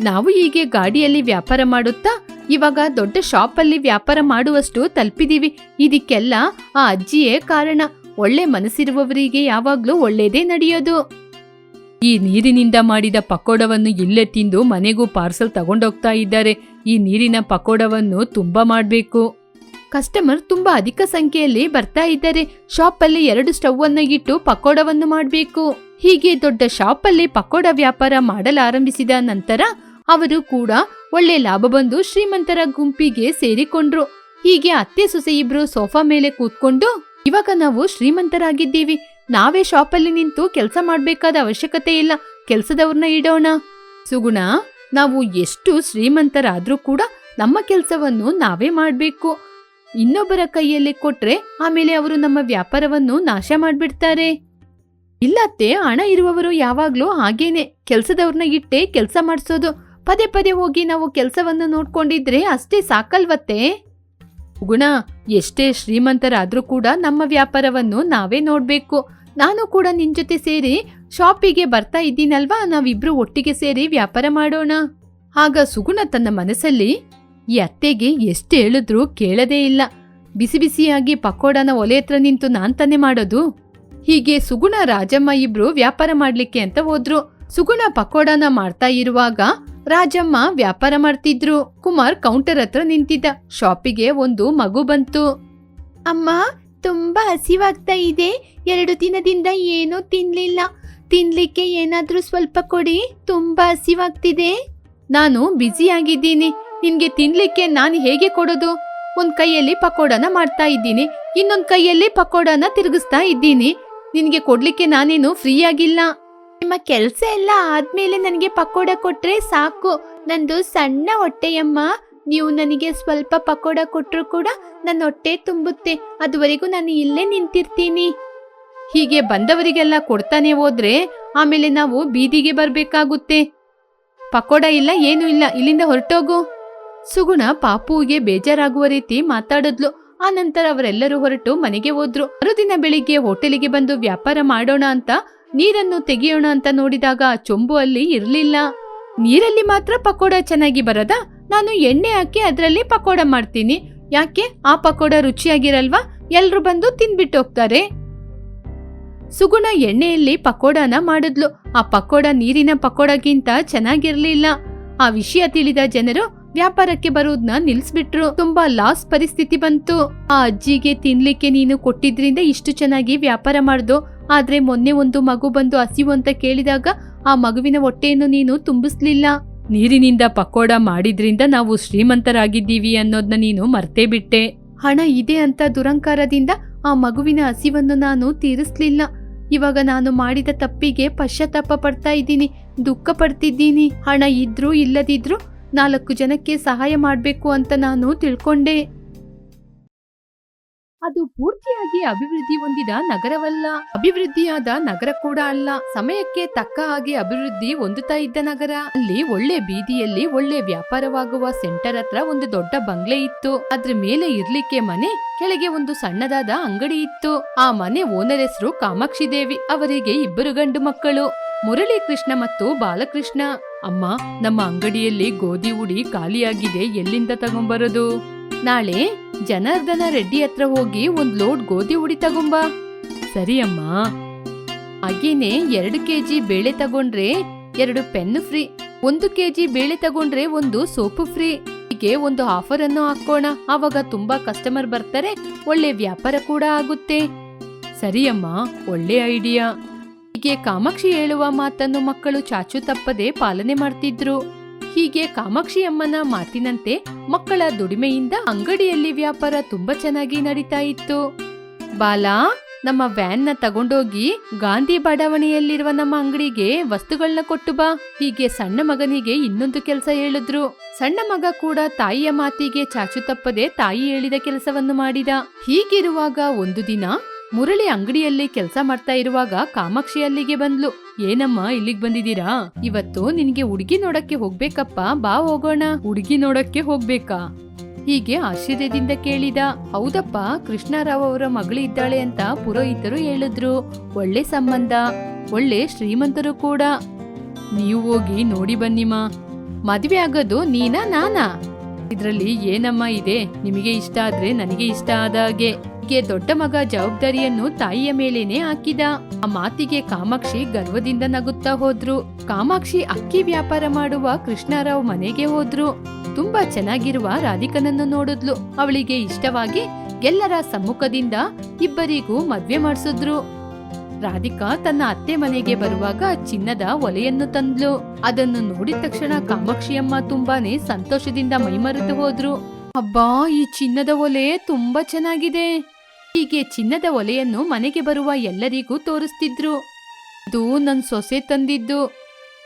ನಾವು ಹೀಗೆ ಗಾಡಿಯಲ್ಲಿ ವ್ಯಾಪಾರ ಮಾಡುತ್ತಾ ಇವಾಗ ದೊಡ್ಡ ಶಾಪ್ ಅಲ್ಲಿ ವ್ಯಾಪಾರ ಮಾಡುವಷ್ಟು ತಲುಪಿದೀವಿ. ಇದಕ್ಕೆಲ್ಲ ಆ ಅಜ್ಜಿಯೇ ಕಾರಣ. ಒಳ್ಳೆ ಮನಸ್ಸಿರುವವರಿಗೆ ಯಾವಾಗ್ಲೂ ಒಳ್ಳೇದೇ ನಡೆಯೋದು. ಈ ನೀರಿನಿಂದ ಮಾಡಿದ ಪಕೋಡವನ್ನು ಇಲ್ಲೇ ತಿಂದು ಮನೆಗೂ ಪಾರ್ಸಲ್ ತಗೊಂಡೋಗ್ತಾ ಇದ್ದಾರೆ. ಈ ನೀರಿನ ಪಕೋಡವನ್ನು ತುಂಬಾ ಮಾಡ್ಬೇಕು. ಕಸ್ಟಮರ್ ತುಂಬಾ ಅಧಿಕ ಸಂಖ್ಯೆಯಲ್ಲಿ ಬರ್ತಾ ಇದ್ದಾರೆ. ಶಾಪ್ ಅಲ್ಲಿ 2 ಸ್ಟವ್ ಅನ್ನ ಇಟ್ಟು ಪಕೋಡವನ್ನು ಮಾಡಬೇಕು. ಹೀಗೆ ದೊಡ್ಡ ಶಾಪ್ ಅಲ್ಲಿ ಪಕೋಡ ವ್ಯಾಪಾರ ಮಾಡಲಾರಂಭಿಸಿದ ನಂತರ ಅವರು ಕೂಡ ಒಳ್ಳೆ ಲಾಭ ಬಂದು ಶ್ರೀಮಂತರ ಗುಂಪಿಗೆ ಸೇರಿಕೊಂಡ್ರು. ಹೀಗೆ ಅತ್ತೆ ಸೊಸೆ ಇಬ್ರು ಸೋಫಾ ಮೇಲೆ ಕೂತ್ಕೊಂಡು, ಇವಾಗ ನಾವು ಶ್ರೀಮಂತರಾಗಿದ್ದೀವಿ, ನಾವೇ ಶಾಪಲ್ಲಿ ನಿಂತು ಕೆಲಸ ಮಾಡ್ಬೇಕಾದ ಅವಶ್ಯಕತೆ ಇಲ್ಲ, ಕೆಲಸದವ್ರನ್ನ ಇಡೋಣ. ಸುಗುಣ, ನಾವು ಎಷ್ಟು ಶ್ರೀಮಂತರಾದ್ರೂ ಕೂಡ ನಮ್ಮ ಕೆಲಸವನ್ನು ನಾವೇ ಮಾಡ್ಬೇಕು. ಇನ್ನೊಬ್ಬರ ಕೈಯಲ್ಲಿ ಕೊಟ್ರೆ ಆಮೇಲೆ ಅವರು ನಮ್ಮ ವ್ಯಾಪಾರವನ್ನು ನಾಶ ಮಾಡ್ಬಿಡ್ತಾರೆ. ಇಲ್ಲತ್ತೆ, ಹಣ ಇರುವವರು ಯಾವಾಗ್ಲೂ ಹಾಗೇನೆ ಕೆಲಸದವ್ರನ್ನ ಇಟ್ಟೆ ಕೆಲಸ ಮಾಡಿಸೋದು. ಪದೇ ಪದೇ ಹೋಗಿ ನಾವು ಕೆಲಸವನ್ನು ನೋಡ್ಕೊಂಡಿದ್ರೆ ಅಷ್ಟೇ ಸಾಕಲ್ವತ್ತೆ. ಗುಣ, ಎಷ್ಟೇ ಶ್ರೀಮಂತರಾದ್ರೂ ಕೂಡ ನಮ್ಮ ವ್ಯಾಪಾರವನ್ನು ನಾವೇ ನೋಡ್ಬೇಕು. ನಾನು ಕೂಡ ನಿನ್ ಜೊತೆ ಸೇರಿ ಶಾಪಿಗೆ ಬರ್ತಾ ಇದ್ದೀನಲ್ವಾ, ನಾವಿಬ್ರು ಒಟ್ಟಿಗೆ ಸೇರಿ ವ್ಯಾಪಾರ ಮಾಡೋಣ. ಆಗ ಸುಗುಣ ತನ್ನ ಮನಸ್ಸಲ್ಲಿ, ಈ ಅತ್ತೆಗೆ ಎಷ್ಟು ಹೇಳಿದ್ರೂ ಕೇಳದೇ ಇಲ್ಲ. ಬಿಸಿ ಬಿಸಿಯಾಗಿ ಪಕೋಡನ ಒಲೆ ಹತ್ರ ನಿಂತು ನಾನ್ ತಾನೇ ಮಾಡೋದು. ಹೀಗೆ ಸುಗುಣ ರಾಜಮ್ಮ ಇಬ್ರು ವ್ಯಾಪಾರ ಮಾಡ್ಲಿಕ್ಕೆ ಅಂತ ಹೋದ್ರು. ಸುಗುಣ ಪಕೋಡನ ಮಾಡ್ತಾ ಇರುವಾಗ ರಾಜಮ್ಮ ವ್ಯಾಪಾರ ಮಾಡ್ತಿದ್ರು. ಕುಮಾರ್ ಕೌಂಟರ್ ಹತ್ರ ನಿಂತಿದ್ದ. ಶಾಪಿಗೆ ಒಂದು ಮಗು ಬಂತು. ಅಮ್ಮ, ತುಂಬಾ ಹಸಿವಾಗ್ತಾ ಇದೆ. 2 ದಿನದಿಂದ ಏನೂ ತಿನ್ಲಿಲ್ಲ. ತಿನ್ಲಿಕ್ಕೆ ಏನಾದ್ರೂ ಸ್ವಲ್ಪ ಕೊಡಿ, ತುಂಬಾ ಹಸಿವಾಗ್ತಿದೆ. ನಾನು ಬ್ಯುಸಿಯಾಗಿದ್ದೀನಿ, ನಿನ್ಗೆ ತಿನ್ಲಿಕ್ಕೆ ನಾನು ಹೇಗೆ ಕೊಡೋದು? ಒಂದ್ ಕೈಯಲ್ಲಿ ಪಕೋಡನ ಮಾಡ್ತಾ ಇದ್ದೀನಿ, ಇನ್ನೊಂದ್ ಕೈಯಲ್ಲಿ ಪಕೋಡನ ತಿರುಗಿಸ್ತಾ ಇದ್ದೀನಿ. ನಿನ್ಗೆ ಕೊಡ್ಲಿಕ್ಕೆ ನಾನೇನು ಫ್ರೀ ಆಗಿಲ್ಲ. ನಿಮ್ಮ ಕೆಲ್ಸ ಎಲ್ಲ ಆದ್ಮೇಲೆ ನನಗೆ ಪಕೋಡ ಕೊಟ್ರೆ ಸಾಕು. ನಂದು ಸಣ್ಣ ಹೊಟ್ಟೆಯಮ್ಮ. ನೀವು ನನಗೆ ಸ್ವಲ್ಪ ಪಕೋಡ ಕೊಟ್ರು ಕೂಡ ನನ್ನ ಹೊಟ್ಟೆ ತುಂಬುತ್ತೆ. ಅದುವರೆಗೂ ನಾನು ಇಲ್ಲೇ ನಿಂತಿರ್ತೀನಿ. ಹೀಗೆ ಬಂದವರಿಗೆಲ್ಲ ಕೊಡ್ತಾನೆ ಹೋದ್ರೆ ಆಮೇಲೆ ನಾವು ಬೀದಿಗೆ ಬರ್ಬೇಕಾಗುತ್ತೆ. ಪಕೋಡ ಇಲ್ಲ, ಏನೂ ಇಲ್ಲ, ಇಲ್ಲಿಂದ ಹೊರಟೋಗು. ಸುಗುಣ ಪಾಪುವಿಗೆ ಬೇಜಾರಾಗುವ ರೀತಿ ಮಾತಾಡಿದ್ಲು. ಆ ನಂತರ ಅವರೆಲ್ಲರೂ ಹೊರಟು ಮನೆಗೆ ಹೋದ್ರು. ಮರುದಿನ ಬೆಳಿಗ್ಗೆ ಹೋಟೆಲಿಗೆ ಬಂದು ವ್ಯಾಪಾರ ಮಾಡೋಣ ಅಂತ ನೀರನ್ನು ತೆಗೆಯೋಣ ಅಂತ ನೋಡಿದಾಗ ಆ ಚೊಂಬು ಅಲ್ಲಿ ಇರ್ಲಿಲ್ಲ. ನೀರಲ್ಲಿ ಮಾತ್ರ ಪಕೋಡ ಚೆನ್ನಾಗಿ ಬರದಾ? ನಾನು ಎಣ್ಣೆ ಹಾಕಿ ಅದರಲ್ಲಿ ಪಕೋಡ ಮಾಡ್ತೀನಿ. ಯಾಕೆ? ಆ ಪಕೋಡ ರುಚಿಯಾಗಿರಲ್ವಾ? ಎಲ್ರು ಬಂದು ತಿನ್ಬಿಟ್ಟು ಹೋಗ್ತಾರೆ. ಸುಗುಣ ಎಣ್ಣೆಯಲ್ಲಿ ಪಕೋಡನ ಮಾಡಿದ್ಲು. ಆ ಪಕೋಡ ನೀರಿನ ಪಕೋಡಗಿಂತ ಚೆನ್ನಾಗಿರ್ಲಿಲ್ಲ. ಆ ವಿಷಯ ತಿಳಿದ ಜನರು ವ್ಯಾಪಾರಕ್ಕೆ ಬರುವುದನ್ನ ನಿಲ್ಸ್ಬಿಟ್ರು. ತುಂಬಾ ಲಾಸ್ ಪರಿಸ್ಥಿತಿ ಬಂತು. ಆ ಅಜ್ಜಿಗೆ ತಿನ್ಲಿಕ್ಕೆ ನೀನು ಕೊಟ್ಟಿದ್ರಿಂದ ಇಷ್ಟು ಚೆನ್ನಾಗಿ ವ್ಯಾಪಾರ ಮಾಡ್ದು. ಆದ್ರೆ ಮೊನ್ನೆ ಒಂದು ಮಗು ಬಂದು ಹಸಿವು ಅಂತ ಕೇಳಿದಾಗ ಆ ಮಗುವಿನ ಹೊಟ್ಟೆಯನ್ನು ನೀನು ತುಂಬಿಸ್ಲಿಲ್ಲ. ನೀರಿನಿಂದ ಪಕೋಡ ಮಾಡಿದ್ರಿಂದ ನಾವು ಶ್ರೀಮಂತರಾಗಿದ್ದೀವಿ ಅನ್ನೋದನ್ನ ನೀನು ಮರ್ತೇ ಬಿಟ್ಟೆ. ಹಣ ಇದೆ ಅಂತ ದುರಂಕಾರದಿಂದ ಆ ಮಗುವಿನ ಹಸಿವನ್ನು ನಾನು ತೀರಿಸ್ಲಿಲ್ಲ. ಇವಾಗ ನಾನು ಮಾಡಿದ ತಪ್ಪಿಗೆ ಪಶ್ಚಾತ್ತಾಪ ಪಡ್ತಾ ಇದ್ದೀನಿ, ದುಃಖ ಪಡ್ತಿದ್ದೀನಿ. ಹಣ ಇದ್ರೂ ಇಲ್ಲದಿದ್ರು 4 ಜನಕ್ಕೆ ಸಹಾಯ ಮಾಡ್ಬೇಕು ಅಂತ ನಾನು ತಿಳ್ಕೊಂಡೆ. ಅದು ಪೂರ್ತಿಯಾಗಿ ಅಭಿವೃದ್ಧಿ ಹೊಂದಿದ ನಗರವಲ್ಲ, ಅಭಿವೃದ್ಧಿಯಾದ ನಗರ ಕೂಡ ಅಲ್ಲ. ಸಮಯಕ್ಕೆ ತಕ್ಕ ಹಾಗೆ ಅಭಿವೃದ್ಧಿ ಹೊಂದುತ್ತಾ ಇದ್ದ ನಗರ. ಅಲ್ಲಿ ಒಳ್ಳೆ ಬೀದಿಯಲ್ಲಿ ಒಳ್ಳೆ ವ್ಯಾಪಾರವಾಗುವ ಸೆಂಟರ್ ಹತ್ರ ಒಂದು ದೊಡ್ಡ ಬಂಗ್ಲೆ ಇತ್ತು. ಅದ್ರ ಮೇಲೆ ಇರ್ಲಿಕ್ಕೆ ಮನೆ, ಕೆಳಗೆ ಒಂದು ಸಣ್ಣದಾದ ಅಂಗಡಿ ಇತ್ತು. ಆ ಮನೆ ಓನರ್ ಹೆಸರು ಕಾಮಾಕ್ಷಿ ದೇವಿ. ಅವರಿಗೆ 2 ಗಂಡು ಮಕ್ಕಳು, ಮುರಳಿ ಕೃಷ್ಣ ಮತ್ತು ಬಾಲಕೃಷ್ಣ. ಅಮ್ಮ, ನಮ್ಮ ಅಂಗಡಿಯಲ್ಲಿ ಗೋಧಿ ಹುಡಿ ಖಾಲಿಯಾಗಿದೆ, ಎಲ್ಲಿಂದ ತಗೊಂಬರೋದು? ನಾಳೆ ಜನಾರ್ದನ ರೆಡ್ಡಿ ಹತ್ರ ಹೋಗಿ 1 ಲೋಡ್ ಗೋಧಿ ಹುಡಿ ತಗೊಂಬ. ಸರಿ ಅಮ್ಮ. ಹಾಗೇನೆ 2 ಕೆಜಿ ಬೇಳೆ ತಗೊಂಡ್ರೆ 2 ಪೆನ್ ಫ್ರೀ, 1 ಕೆಜಿ ಬೇಳೆ ತಗೊಂಡ್ರೆ 1 ಸೋಪು ಫ್ರೀ. ಹೀಗೆ ಒಂದು ಆಫರ್ ಅನ್ನು ಹಾಕೋಣ. ಆವಾಗ ತುಂಬಾ ಕಸ್ಟಮರ್ ಬರ್ತಾರೆ, ಒಳ್ಳೆ ವ್ಯಾಪಾರ ಕೂಡ ಆಗುತ್ತೆ. ಸರಿ ಅಮ್ಮ, ಒಳ್ಳೆ ಐಡಿಯಾ. ಹೀಗೆ ಕಾಮಾಕ್ಷಿ ಹೇಳುವ ಮಾತನ್ನು ಮಕ್ಕಳು ಚಾಚು ತಪ್ಪದೆ ಪಾಲನೆ ಮಾಡ್ತಿದ್ರು. ಹೀಗೆ ಕಾಮಾಕ್ಷಿ ಅಮ್ಮನ ಮಾತಿನಂತೆ ಮಕ್ಕಳ ದುಡಿಮೆಯಿಂದ ಅಂಗಡಿಯಲ್ಲಿ ವ್ಯಾಪಾರ ತುಂಬಾ ಚೆನ್ನಾಗಿ ನಡೀತಾ ಇತ್ತು. ಬಾಲಾ, ನಮ್ಮ ವ್ಯಾನ್ ನ ತಗೊಂಡೋಗಿ ಗಾಂಧಿ ಬಡಾವಣೆಯಲ್ಲಿರುವ ನಮ್ಮ ಅಂಗಡಿಗೆ ವಸ್ತುಗಳನ್ನ ಕೊಟ್ಟು ಬಾ. ಹೀಗೆ ಸಣ್ಣ ಮಗನಿಗೆ ಇನ್ನೊಂದು ಕೆಲಸ ಹೇಳಿದ್ರು. ಸಣ್ಣ ಮಗ ಕೂಡ ತಾಯಿಯ ಮಾತಿಗೆ ಚಾಚು ತಪ್ಪದೆ ತಾಯಿ ಹೇಳಿದ ಕೆಲಸವನ್ನು ಮಾಡಿದ. ಹೀಗಿರುವಾಗ ಒಂದು ದಿನ ಮುರಳಿ ಅಂಗಡಿಯಲ್ಲಿ ಕೆಲಸ ಮಾಡ್ತಾ ಇರುವಾಗ ಕಾಮಾಕ್ಷಿ ಅಲ್ಲಿಗೆ ಬಂದ್ಲು. ಏನಮ್ಮ ಇಲ್ಲಿಗೆ ಬಂದಿದ್ದೀರಾ? ಇವತ್ತು ನಿನ್ಗೆ ಹುಡುಗಿ ನೋಡಕ್ಕೆ ಹೋಗ್ಬೇಕಪ್ಪ, ಬಾ ಹೋಗೋಣ. ಹುಡುಗಿ ನೋಡಕ್ಕೆ ಹೋಗ್ಬೇಕಾ? ಹೀಗೆ ಆಶ್ಚರ್ಯದಿಂದ ಕೇಳಿದ. ಹೌದಪ್ಪ, ಕೃಷ್ಣರಾವ್ ಅವರ ಮಗಳು ಇದ್ದಾಳೆ ಅಂತ ಪುರೋಹಿತರು ಹೇಳಿದ್ರು. ಒಳ್ಳೆ ಸಂಬಂಧ, ಒಳ್ಳೆ ಶ್ರೀಮಂತರು ಕೂಡ. ನೀವು ಹೋಗಿ ನೋಡಿ ಬನ್ನಿಮ್ಮ. ಮದ್ವೆ ಆಗೋದು ನೀನಾ ನಾನಾ? ಇದ್ರಲ್ಲಿ ಏನಮ್ಮ ಇದೆ? ನಿಮಗೆ ಇಷ್ಟ ಆದ್ರೆ ನನಗೆ ಇಷ್ಟ ಆದ ಹಾಗೆ. ಹೀಗೆ ದೊಡ್ಡ ಮಗ ಜವಾಬ್ದಾರಿಯನ್ನು ತಾಯಿಯ ಮೇಲೇನೆ ಹಾಕಿದ. ಆ ಮಾತಿಗೆ ಕಾಮಾಕ್ಷಿ ಗರ್ವದಿಂದ ನಗುತ್ತಾ ಹೋದ್ರು. ಕಾಮಾಕ್ಷಿ ಅಕ್ಕಿ ವ್ಯಾಪಾರ ಮಾಡುವ ಕೃಷ್ಣರಾವ್ ಮನೆಗೆ ಹೋದ್ರು. ತುಂಬಾ ಚೆನ್ನಾಗಿರುವ ರಾಧಿಕನನ್ನು ನೋಡಿದ್ಲು. ಅವಳಿಗೆ ಇಷ್ಟವಾಗಿ ಎಲ್ಲರ ಸಮ್ಮುಖದಿಂದ ಇಬ್ಬರಿಗೂ ಮದ್ವೆ ಮಾಡಿಸಿದ್ರು. ರಾಧಿಕಾ ತನ್ನ ಅತ್ತೆ ಮನೆಗೆ ಬರುವಾಗ ಚಿನ್ನದ ಒಲೆಯನ್ನು ತಂದ್ಲು. ಅದನ್ನು ನೋಡಿದ ತಕ್ಷಣ ಕಾಮಾಕ್ಷಿಯಮ್ಮ ತುಂಬಾನೇ ಸಂತೋಷದಿಂದ ಮೈಮರೆತು ಹೋದ್ರು. ಅಬ್ಬಾ, ಈ ಚಿನ್ನದ ಒಲೆ ತುಂಬಾ ಚೆನ್ನಾಗಿದೆ. ಹೀಗೆ ಚಿನ್ನದ ಒಲೆಯನ್ನು ಮನೆಗೆ ಬರುವ ಎಲ್ಲರಿಗೂ ತೋರಿಸ್ತಿದ್ರು. ಇದು ನನ್ ಸೊಸೆ ತಂದಿದ್ದು.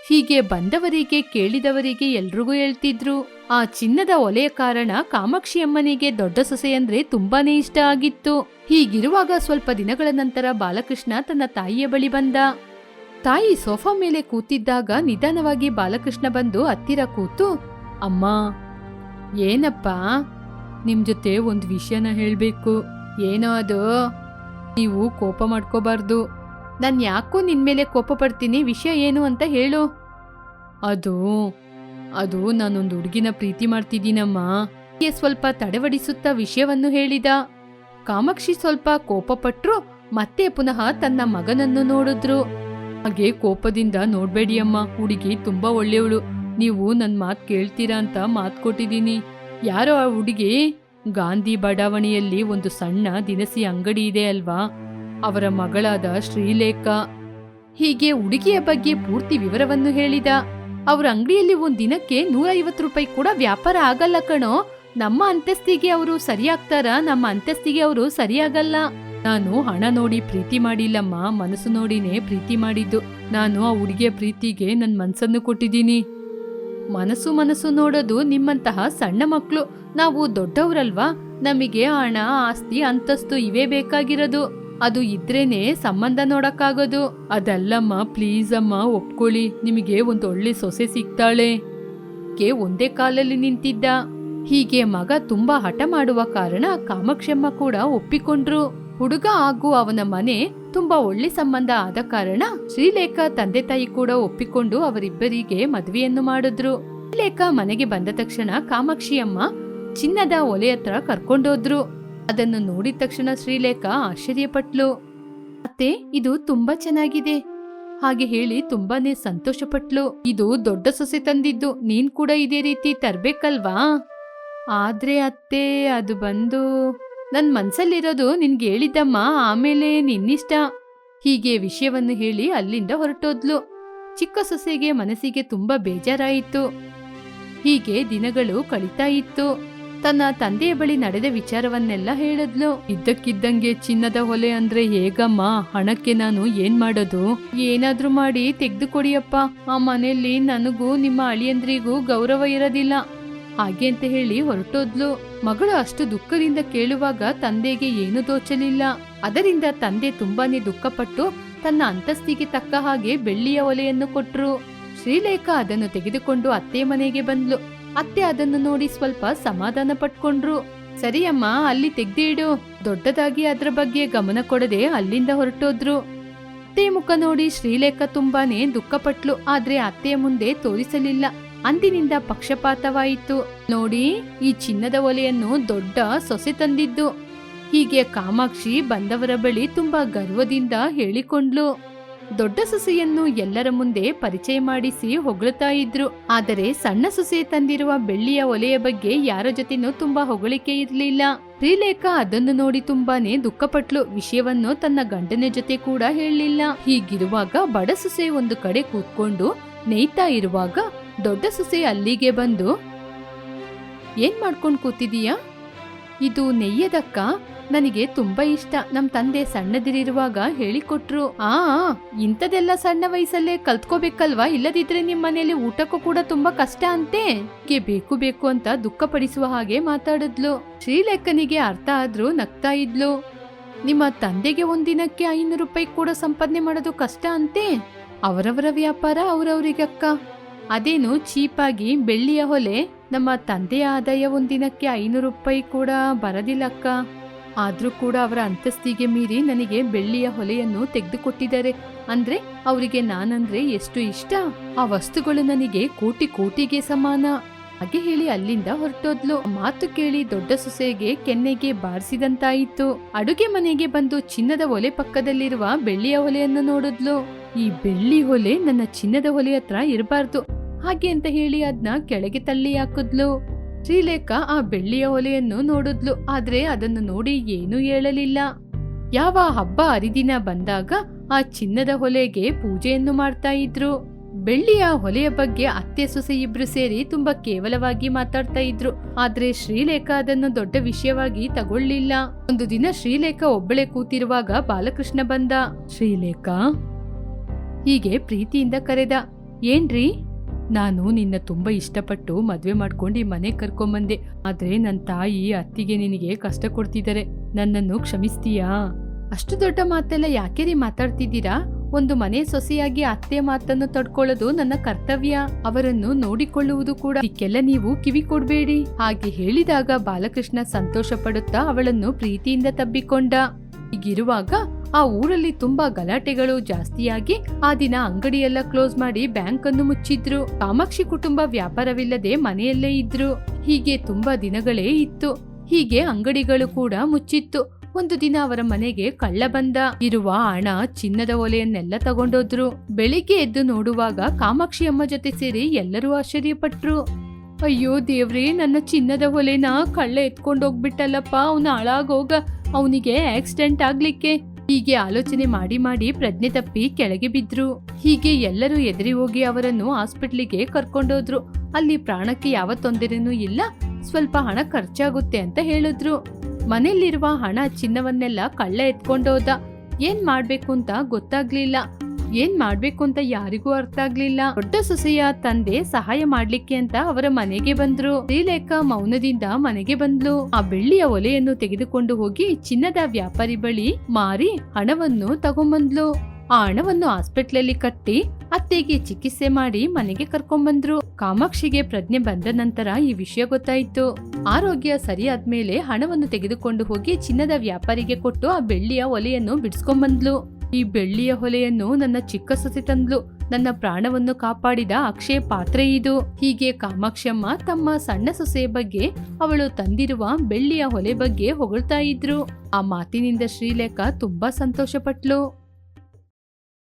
ಹೀಗೆ ಬಂದವರಿಗೆ ಕೇಳಿದವರಿಗೆ ಎಲ್ರಿಗೂ ಹೇಳ್ತಿದ್ರು. ಆ ಚಿನ್ನದ ಒಲೆಯ ಕಾರಣ ಕಾಮಾಕ್ಷಿಯಮ್ಮನಿಗೆ ದೊಡ್ಡ ಸೊಸೆ ಅಂದ್ರೆ ತುಂಬಾನೇ ಇಷ್ಟ ಆಗಿತ್ತು. ಹೀಗಿರುವಾಗ ಸ್ವಲ್ಪ ದಿನಗಳ ನಂತರ ಬಾಲಕೃಷ್ಣ ತನ್ನ ತಾಯಿಯ ಬಳಿ ಬಂದ. ತಾಯಿ ಸೋಫಾ ಮೇಲೆ ಕೂತಿದ್ದಾಗ ನಿಧಾನವಾಗಿ ಬಾಲಕೃಷ್ಣ ಬಂದು ಹತ್ತಿರ ಕೂತು, ಅಮ್ಮ. ಏನಪ್ಪ? ನಿಮ್ ಜೊತೆ ಒಂದು ವಿಷಯನ ಹೇಳ್ಬೇಕು. ಏನೋ ಅದು? ನೀವು ಕೋಪ ಮಾಡ್ಕೋಬಾರ್ದು. ನಾನ್ ಯಾಕೋ ನಿನ್ಮೇಲೆ ಕೋಪ ಪಡ್ತೀನಿ. ವಿಷಯ ಏನು ಅಂತ ಹೇಳು. ಅದು ನಾನೊಂದು ಹುಡುಗಿನ ಪ್ರೀತಿ ಮಾಡ್ತಿದ್ದೀನಮ್ಮ. ಸ್ವಲ್ಪ ತಡವಡಿಸುತ್ತಾ ವಿಷಯವನ್ನು ಹೇಳಿದ. ಕಾಮಾಕ್ಷಿ ಸ್ವಲ್ಪ ಕೋಪ ಪಟ್ರು. ಮತ್ತೆ ಪುನಃ ತನ್ನ ಮಗನನ್ನು ನೋಡಿದ್ರು. ಹಾಗೆ ಕೋಪದಿಂದ ನೋಡ್ಬೇಡಿ ಅಮ್ಮ, ಹುಡುಗಿ ತುಂಬಾ ಒಳ್ಳೆಯವಳು. ನೀವು ನನ್ ಮಾತ್ ಕೇಳ್ತೀರಾ ಅಂತ ಮಾತ್ ಕೊಟ್ಟಿದ್ದೀನಿ. ಯಾರೋ ಆ ಹುಡುಗಿ? ಗಾಂಧಿ ಬಡಾವಣೆಯಲ್ಲಿ ಒಂದು ಸಣ್ಣ ದಿನಸಿ ಅಂಗಡಿ ಇದೆ ಅಲ್ವಾ, ಅವರ ಮಗಳಾದ ಶ್ರೀಲೇಖಾ. ಹೀಗೆ ಹುಡುಗಿಯ ಬಗ್ಗೆ ಪೂರ್ತಿ ವಿವರವನ್ನು ಹೇಳಿದ. ಅವ್ರ ಅಂಗಡಿಯಲ್ಲಿ ಒಂದ್ ದಿನಕ್ಕೆ 150 ರೂಪಾಯಿ ಕೂಡ ವ್ಯಾಪಾರ ಆಗಲ್ಲ ಕಣೋ. ನಮ್ಮ ಅಂತಸ್ತಿಗೆ ಅವರು ಸರಿಯಾಗ್ತಾರ? ನಮ್ಮ ಅಂತಸ್ತಿಗೆ ಅವರು ಸರಿಯಾಗಲ್ಲ. ನಾನು ಹಣ ನೋಡಿ ಪ್ರೀತಿ ಮಾಡಿಲ್ಲಮ್ಮ, ಮನಸ್ಸು ನೋಡಿನೇ ಪ್ರೀತಿ ಮಾಡಿದ್ದು. ನಾನು ಆ ಹುಡುಗಿಯ ಪ್ರೀತಿಗೆ ನನ್ನ ಮನಸ್ಸನ್ನು ಕೊಟ್ಟಿದ್ದೀನಿ. ಮನಸ್ಸು ನೋಡೋದು ನಿಮ್ಮಂತಹ ಸಣ್ಣ ಮಕ್ಕಳು. ನಾವು ದೊಡ್ಡವರಲ್ವಾ, ನಮಗೆ ಹಣ, ಆಸ್ತಿ, ಅಂತಸ್ತು ಇವೇ ಬೇಕಾಗಿರೋದು. ಅದು ಇದ್ರೇನೆ ಸಂಬಂಧ ನೋಡಕ್ಕಾಗೋದು. ಅದಲ್ಲಮ್ಮ, ಪ್ಲೀಸ್ ಅಮ್ಮ ಒಪ್ಕೊಳ್ಳಿ, ನಿಮಗೆ ಒಂದು ಒಳ್ಳೆ ಸೊಸೆ ಸಿಗ್ತಾಳೆ. ಒಂದೇ ಕಾಲಲ್ಲಿ ನಿಂತಿದ್ದ. ಹೀಗೆ ಮಗ ತುಂಬಾ ಹಠ ಮಾಡುವ ಕಾರಣ ಕಾಮಾಕ್ಷಮ್ಮ ಕೂಡ ಒಪ್ಪಿಕೊಂಡ್ರು. ಹುಡುಗ ಹಾಗೂ ಅವನ ಮನೆ ತುಂಬಾ ಒಳ್ಳೆ ಸಂಬಂಧ ಆದ ಕಾರಣ ಶ್ರೀಲೇಖಾ ತಂದೆ ತಾಯಿ ಕೂಡ ಒಪ್ಪಿಕೊಂಡು ಅವರಿಬ್ಬರಿಗೆ ಮದುವೆಯನ್ನು ಮಾಡಿದ್ರು. ಶ್ರೀಲೇಖಾ ಮನೆಗೆ ಬಂದ ತಕ್ಷಣ ಕಾಮಾಕ್ಷಿಯಮ್ಮ ಚಿನ್ನದ ಒಲೆ ಹತ್ರ ಕರ್ಕೊಂಡೋದ್ರು. ಅದನ್ನು ನೋಡಿದ ತಕ್ಷಣ ಶ್ರೀಲೇಖಾ ಆಶ್ಚರ್ಯಪಟ್ಲು. ಅತ್ತೆ, ಇದು ತುಂಬಾ ಚೆನ್ನಾಗಿದೆ ಹಾಗೆ ಹೇಳಿ ತುಂಬಾನೇ ಸಂತೋಷಪಟ್ಲು. ಇದು ದೊಡ್ಡ ಸೊಸೆ ತಂದಿದ್ದು, ನೀನ್ ಕೂಡ ಇದೇ ರೀತಿ ತರ್ಬೇಕಲ್ವಾ? ಆದ್ರೆ ಅತ್ತೆ, ಅದು ಬಂದು ನನ್ ಮನ್ಸಲ್ಲಿರೋದು ನಿನ್ಗೆ ಹೇಳಿದ್ದಮ್ಮ, ಆಮೇಲೆ ನಿನ್ನಿಷ್ಟ. ಹೀಗೆ ವಿಷಯವನ್ನು ಹೇಳಿ ಅಲ್ಲಿಂದ ಹೊರಟೋದ್ಲು. ಚಿಕ್ಕ ಸೊಸೆಗೆ ಮನಸ್ಸಿಗೆ ತುಂಬಾ ಬೇಜಾರಾಯಿತು. ಹೀಗೆ ದಿನಗಳು ಕಳೀತಾ ಇತ್ತು. ತನ್ನ ತಂದೆಯ ಬಳಿ ನಡೆದ ವಿಚಾರವನ್ನೆಲ್ಲ ಹೇಳಿದ್ಲು. ಇದ್ದಕ್ಕಿದ್ದಂಗೆ ಚಿನ್ನದ ಹೊಲೆ ಅಂದ್ರೆ ಹೇಗಮ್ಮ? ಹಣಕ್ಕೆ ನಾನು ಏನ್ ಮಾಡೋದು? ಏನಾದ್ರೂ ಮಾಡಿ ತೆಗೆದುಕೊಡಿಯಪ್ಪ. ಆ ಮನೆಯಲ್ಲಿ ನನಗೂ ನಿಮ್ಮ ಅಳಿಯಂದ್ರಿಗೂ ಗೌರವ ಇರೋದಿಲ್ಲ ಹಾಗೆ ಅಂತ ಹೇಳಿ ಹೊರಟೋದ್ಲು. ಮಗಳು ಅಷ್ಟು ದುಃಖದಿಂದ ಕೇಳುವಾಗ ತಂದೆಗೆ ಏನು ತೋಚಲಿಲ್ಲ. ಅದರಿಂದ ತಂದೆ ತುಂಬಾನೇ ದುಃಖಪಟ್ಟು ತನ್ನ ಅಂತಸ್ತಿಗೆ ತಕ್ಕ ಹಾಗೆ ಬೆಳ್ಳಿಯ ಒಲೆಯನ್ನು ಕೊಟ್ರು. ಶ್ರೀಲೇಖಾ ಅದನ್ನು ತೆಗೆದುಕೊಂಡು ಅತ್ತೆ ಮನೆಗೆ ಬಂದ್ಲು. ಅತ್ತೆ ಅದನ್ನು ನೋಡಿ ಸ್ವಲ್ಪ ಸಮಾಧಾನ ಪಟ್ಕೊಂಡ್ರು. ಸರಿಯಮ್ಮ, ಅಲ್ಲಿ ತೆಗ್ದೇ ಇಡು. ದೊಡ್ಡದಾಗಿ ಅದ್ರ ಬಗ್ಗೆ ಗಮನ ಕೊಡದೆ ಅಲ್ಲಿಂದ ಹೊರಟೋದ್ರು. ಅತ್ತೆ ಮುಖ ನೋಡಿ ಶ್ರೀಲೇಖಾ ತುಂಬಾನೇ ದುಃಖಪಟ್ಲು. ಆದ್ರೆ ಅತ್ತೆಯ ಮುಂದೆ ತೋರಿಸಲಿಲ್ಲ. ಅಂದಿನಿಂದ ಪಕ್ಷಪಾತವಾಯಿತು. ನೋಡಿ, ಈ ಚಿನ್ನದ ಒಲೆಯನ್ನು ದೊಡ್ಡ ಸೊಸೆ ತಂದಿದ್ದು. ಹೀಗೆ ಕಾಮಾಕ್ಷಿ ಬಂದವರ ಬಳಿ ತುಂಬಾ ಗರ್ವದಿಂದ ಹೇಳಿಕೊಂಡ್ಲು. ದೊಡ್ಡ ಸೊಸೆಯನ್ನು ಎಲ್ಲರ ಮುಂದೆ ಪರಿಚಯ ಮಾಡಿಸಿ ಹೊಗಳುತ್ತಾ ಇದ್ರು. ಆದರೆ ಸಣ್ಣ ಸೊಸೆ ತಂದಿರುವ ಬೆಳ್ಳಿಯ ಒಲೆಯ ಬಗ್ಗೆ ಯಾರ ಜೊತೆನೂ ತುಂಬಾ ಹೊಗಳಿಕೆ ಇರಲಿಲ್ಲ. ಶ್ರೀಲೇಖಾ ಅದನ್ನು ನೋಡಿ ತುಂಬಾನೇ ದುಃಖಪಟ್ಲು. ವಿಷಯವನ್ನು ತನ್ನ ಗಂಡನ ಜೊತೆ ಕೂಡ ಹೇಳಲಿಲ್ಲ. ಹೀಗಿರುವಾಗ ಬಡ ಸೊಸೆ ಒಂದು ಕಡೆ ಕೂತ್ಕೊಂಡು ನೇಯ್ತಾ ಇರುವಾಗ ದೊಡ್ಡ ಸೊಸೆ ಅಲ್ಲಿಗೆ ಬಂದು, ಏನ್ ಮಾಡ್ಕೊಂಡ್ ಕೂತಿದೀಯಾ? ಇದು ನೆಯ್ಯದಕ್ಕ, ನನಗೆ ತುಂಬಾ ಇಷ್ಟ. ನಮ್ ತಂದೆ ಸಣ್ಣದಿರಿರುವಾಗ ಹೇಳಿಕೊಟ್ರು. ಇಂಥದೆಲ್ಲ ಸಣ್ಣ ವಯಸ್ಸಲ್ಲೇ ಕಲ್ತ್ಕೋಬೇಕಲ್ವಾ, ಇಲ್ಲದಿದ್ರೆ ನಿಮ್ ಮನೇಲಿ ಊಟಕ್ಕೂ ಕೂಡ ತುಂಬಾ ಕಷ್ಟ ಅಂತೆ. ಬೇಕು ಬೇಕು ಅಂತ ದುಃಖಪಡಿಸುವ ಹಾಗೆ ಮಾತಾಡಿದ್ಲು. ಶ್ರೀಲೇಖನಿಗೆ ಅರ್ಥ ಆದ್ರೂ ನಗ್ತಾ ಇದ್ಲು. ನಿಮ್ಮ ತಂದೆಗೆ ಒಂದಿನಕ್ಕೆ 500 ರೂಪಾಯಿ ಕೂಡ ಸಂಪಾದನೆ ಮಾಡೋದು ಕಷ್ಟ ಅಂತೆ. ಅವರವರ ವ್ಯಾಪಾರ ಅವರವರಿಗಕ್ಕ. ಅದೇನು ಚೀಪಾಗಿ ಬೆಳ್ಳಿಯ ಹೊಲೆ, ನಮ್ಮ ತಂದೆಯ ಆದಾಯ ಒಂದಿನಕ್ಕೆ 500 ರೂಪಾಯಿ ಕೂಡ ಬರದಿಲ್ಲಕ್ಕ. ಆದ್ರೂ ಕೂಡ ಅವರ ಅಂತಸ್ತಿಗೆ ಮೀರಿ ನನಗೆ ಬೆಳ್ಳಿಯ ಹೊಲೆಯನ್ನು ತೆಗೆದುಕೊಟ್ಟಿದ್ದಾರೆ. ಅಂದ್ರೆ ಅವರಿಗೆ ನಾನಂದ್ರೆ ಎಷ್ಟು ಇಷ್ಟ. ಆ ವಸ್ತುಗಳು ನನಗೆ ಕೋಟಿಗೆ ಸಮಾನ ಹಾಗೆ ಹೇಳಿ ಅಲ್ಲಿಂದ ಹೊರಟೋದ್ಲು. ಮಾತು ಕೇಳಿ ದೊಡ್ಡ ಸೊಸೆಗೆ ಕೆನ್ನೆಗೆ ಬಾರಿಸಿದಂತಾಯಿತು. ಅಡುಗೆ ಮನೆಗೆ ಬಂದು ಚಿನ್ನದ ಒಲೆ ಪಕ್ಕದಲ್ಲಿರುವ ಬೆಳ್ಳಿಯ ಹೊಲೆಯನ್ನು ನೋಡಿದ್ಲು. ಈ ಬೆಳ್ಳಿ ಹೊಲೆ ನನ್ನ ಚಿನ್ನದ ಹೊಲೆ ಹತ್ರ ಇರಬಾರ್ದು ಹಾಗೆ ಅಂತ ಹೇಳಿ ಅದನ್ನ ಕೆಳಗೆ ತಳ್ಳಿ ಹಾಕಿದ್ಲು. ಶ್ರೀಲೇಖಾ ಆ ಬೆಳ್ಳಿಯ ಹೊಲೆಯನ್ನು ನೋಡಿದ್ಲು. ಆದ್ರೆ ಅದನ್ನು ನೋಡಿ ಏನೂ ಹೇಳಲಿಲ್ಲ. ಯಾವ ಹಬ್ಬ ಹರಿದಿನ ಬಂದಾಗ ಆ ಚಿನ್ನದ ಹೊಲೆಗೆ ಪೂಜೆಯನ್ನು ಮಾಡ್ತಾ ಇದ್ರು. ಬೆಳ್ಳಿಯ ಹೊಲೆಯ ಬಗ್ಗೆ ಅತ್ತೆ ಸೊಸೆ ಇಬ್ರು ಸೇರಿ ತುಂಬಾ ಕೇವಲವಾಗಿ ಮಾತಾಡ್ತಾ ಇದ್ರು. ಆದ್ರೆ ಶ್ರೀಲೇಖಾ ಅದನ್ನು ದೊಡ್ಡ ವಿಷಯವಾಗಿ ತಗೊಳ್ಳಿಲ್ಲ. ಒಂದು ದಿನ ಶ್ರೀಲೇಖಾ ಒಬ್ಬಳೆ ಕೂತಿರುವಾಗ ಬಾಲಕೃಷ್ಣ ಬಂದ. ಶ್ರೀಲೇಖಾ ಹೀಗೆ ಪ್ರೀತಿಯಿಂದ ಕರೆದ. ಏನ್ರಿ? ನಾನು ನಿನ್ನ ತುಂಬಾ ಇಷ್ಟಪಟ್ಟು ಮದ್ವೆ ಮಾಡ್ಕೊಂಡು ಈ ಮನೆ ಕರ್ಕೊಂಬಂದೆ. ಆದ್ರೆ ನನ್ನ ತಾಯಿ ಅತ್ತಿಗೆ ನಿನಗೆ ಕಷ್ಟ ಕೊಡ್ತಿದ್ದಾರೆ. ನನ್ನನ್ನು ಕ್ಷಮಿಸ್ತೀಯಾ? ಅಷ್ಟು ದೊಡ್ಡ ಮಾತೆಲ್ಲ ಯಾಕೆ ಮಾತಾಡ್ತಿದ್ದೀರಾ? ಒಂದು ಮನೆ ಸೊಸೆಯಾಗಿ ಅತ್ತೆ ಮಾತನ್ನು ತಡ್ಕೊಳ್ಳೋದು ನನ್ನ ಕರ್ತವ್ಯ. ಅವರನ್ನು ನೋಡಿಕೊಳ್ಳುವುದು ಕೂಡ. ಇದಕ್ಕೆಲ್ಲ ನೀವು ಕಿವಿ ಕೊಡ್ಬೇಡಿ. ಹಾಗೆ ಹೇಳಿದಾಗ ಬಾಲಕೃಷ್ಣ ಸಂತೋಷ ಪಡುತ್ತಾ ಅವಳನ್ನು ಪ್ರೀತಿಯಿಂದ ತಬ್ಬಿಕೊಂಡ. ಹೀಗಿರುವಾಗ ಆ ಊರಲ್ಲಿ ತುಂಬಾ ಗಲಾಟೆಗಳು ಜಾಸ್ತಿಯಾಗಿ ಆ ದಿನ ಅಂಗಡಿಯೆಲ್ಲ ಕ್ಲೋಸ್ ಮಾಡಿ ಬ್ಯಾಂಕ್ ಅನ್ನು ಮುಚ್ಚಿದ್ರು. ಕಾಮಾಕ್ಷಿ ಕುಟುಂಬ ವ್ಯಾಪಾರವಿಲ್ಲದೆ ಮನೆಯಲ್ಲೇ ಇದ್ರು. ಹೀಗೆ ತುಂಬಾ ದಿನಗಳೇ ಇತ್ತು. ಹೀಗೆ ಅಂಗಡಿಗಳು ಕೂಡ ಮುಚ್ಚಿತ್ತು. ಒಂದು ದಿನ ಅವರ ಮನೆಗೆ ಕಳ್ಳ ಬಂದ. ಇರುವ ಹಣ, ಚಿನ್ನದ ಒಲೆಯನ್ನೆಲ್ಲ ತಗೊಂಡೋದ್ರು. ಬೆಳಿಗ್ಗೆ ಎದ್ದು ನೋಡುವಾಗ ಕಾಮಾಕ್ಷಿ ಅಮ್ಮ ಜೊತೆ ಸೇರಿ ಎಲ್ಲರೂ ಆಶ್ಚರ್ಯಪಟ್ರು. ಅಯ್ಯೋ ದೇವ್ರೇ, ನನ್ನ ಚಿನ್ನದ ಒಲೆನ ಕಳ್ಳ ಎತ್ಕೊಂಡೋಗ್ಬಿಟ್ಟಲ್ಲಪ್ಪ. ಅವನು ಹಾಳಾಗೋಗ, ಅವನಿಗೆ ಆಕ್ಸಿಡೆಂಟ್ ಆಗ್ಲಿಕ್ಕೆ. ಹೀಗೆ ಆಲೋಚನೆ ಮಾಡಿ ಮಾಡಿ ಪ್ರಜ್ಞೆ ತಪ್ಪಿ ಕೆಳಗೆ ಬಿದ್ರು. ಹೀಗೆ ಎಲ್ಲರೂ ಎದುರಿ ಹೋಗಿ ಅವರನ್ನು ಹಾಸ್ಪಿಟ್ಲಿಗೆ ಕರ್ಕೊಂಡೋದ್ರು. ಅಲ್ಲಿ ಪ್ರಾಣಕ್ಕೆ ಯಾವ ತೊಂದರೆನೂ ಇಲ್ಲ, ಸ್ವಲ್ಪ ಹಣ ಖರ್ಚಾಗುತ್ತೆ ಅಂತ ಹೇಳಿದ್ರು. ಮನೆಯಲ್ಲಿರುವ ಹಣ ಚಿನ್ನವನ್ನೆಲ್ಲ ಕಳ್ಳ ಎತ್ಕೊಂಡೋದ. ಏನ್ ಮಾಡ್ಬೇಕು ಅಂತ ಗೊತ್ತಾಗ್ಲಿಲ್ಲ. ಏನ್ ಮಾಡ್ಬೇಕು ಅಂತ ಯಾರಿಗೂ ಅರ್ಥ ಆಗ್ಲಿಲ್ಲ. ದೊಡ್ಡ ಸೊಸೆಯ ತಂದೆ ಸಹಾಯ ಮಾಡ್ಲಿಕ್ಕೆ ಅಂತ ಅವರ ಮನೆಗೆ ಬಂದ್ರು. ಶ್ರೀಲೇಖ ಮೌನದಿಂದ ಮನೆಗೆ ಬಂದ್ಲು. ಆ ಬೆಳ್ಳಿಯ ಒಲೆಯನ್ನು ತೆಗೆದುಕೊಂಡು ಹೋಗಿ ಚಿನ್ನದ ವ್ಯಾಪಾರಿ ಬಳಿ ಮಾರಿ ಹಣವನ್ನು ತಗೊಂಬಂದ್ಲು. ಆ ಹಣವನ್ನು ಹಾಸ್ಪಿಟ್ಲಲ್ಲಿ ಕಟ್ಟಿ ಅತ್ತೆಗೆ ಚಿಕಿತ್ಸೆ ಮಾಡಿ ಮನೆಗೆ ಕರ್ಕೊಂಡ್ಬಂದ್ರು. ಕಾಮಾಕ್ಷಿಗೆ ಪ್ರಜ್ಞೆ ಬಂದ ನಂತರ ಈ ವಿಷಯ ಗೊತ್ತಾಯ್ತು. ಆರೋಗ್ಯ ಸರಿಯಾದ್ಮೇಲೆ ಹಣವನ್ನು ತೆಗೆದುಕೊಂಡು ಹೋಗಿ ಚಿನ್ನದ ವ್ಯಾಪಾರಿಗೆ ಕೊಟ್ಟು ಆ ಬೆಳ್ಳಿಯ ಒಲೆಯನ್ನು ಬಿಡಿಸ್ಕೊಂಡ್ಬಂದ್ಲು. ಈ ಬೆಳ್ಳಿಯ ಹೊಲೆಯನ್ನು ನನ್ನ ಚಿಕ್ಕ ಸೊಸೆ ತಂದ್ಲು. ನನ್ನ ಪ್ರಾಣವನ್ನು ಕಾಪಾಡಿದ ಅಕ್ಷಯ ಪಾತ್ರೆ ಇದು. ಹೀಗೆ ಕಾಮಾಕ್ಷಮ್ಮ ತಮ್ಮ ಸಣ್ಣ ಸೊಸೆಯ ಬಗ್ಗೆ, ಅವಳು ತಂದಿರುವ ಬೆಳ್ಳಿಯ ಹೊಲೆ ಬಗ್ಗೆ ಹೊಗಳ್ತಾ ಇದ್ರು. ಆ ಮಾತಿನಿಂದ ಶ್ರೀಲೇಖ ತುಂಬಾ ಸಂತೋಷ ಪಟ್ಲು.